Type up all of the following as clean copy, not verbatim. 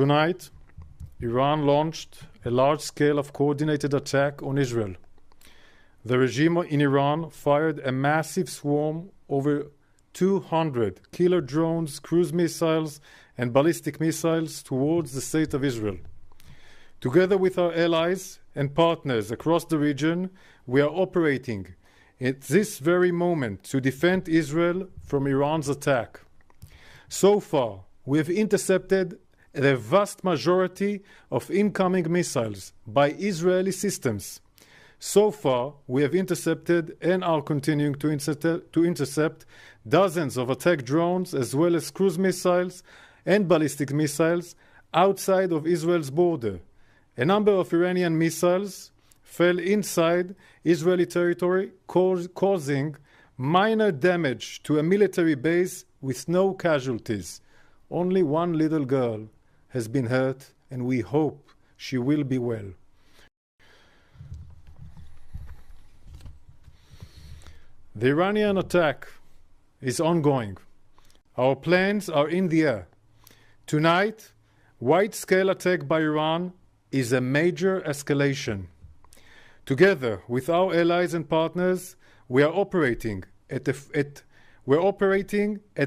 Tonight, Iran launched a large-scale of coordinated attack on Israel. The regime in Iran fired a massive swarm over 200 killer drones, cruise missiles, and ballistic missiles towards the state of Israel. Together with our allies and partners across the region, we are operating at this very moment to defend Israel from Iran's attack. So far, we have intercepted the vast majority of incoming missiles by Israeli systems. So far, we have intercepted and are continuing to intercept dozens of attack drones as well as cruise missiles and ballistic missiles outside of Israel's border. A number of Iranian missiles fell inside Israeli territory, causing minor damage to a military base with no casualties. Only one little girl has been hurt, and we hope she will be well. The Iranian attack is ongoing. Our plans are in the air. Tonight, wide-scale attack by Iran is a major escalation. Together with our allies and partners, we are operating at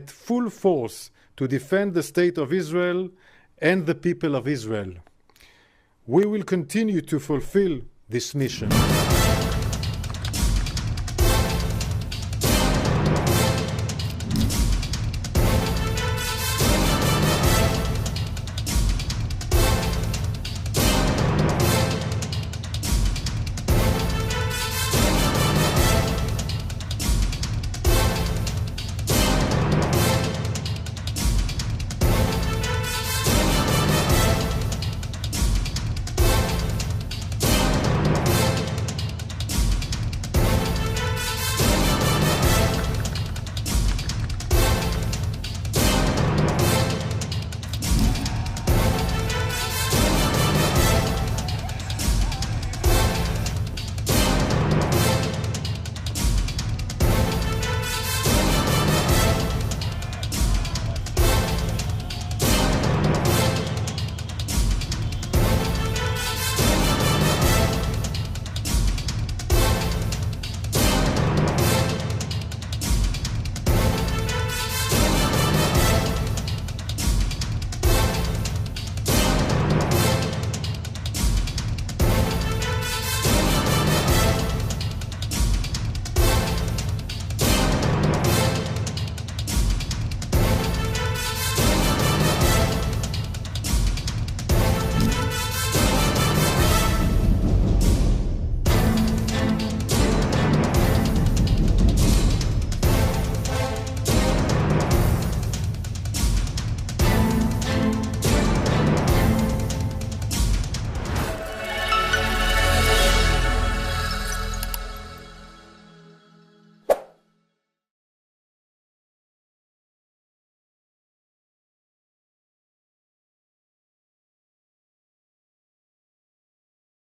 full force to defend the state of Israel and the people of Israel. We will continue to fulfill this mission.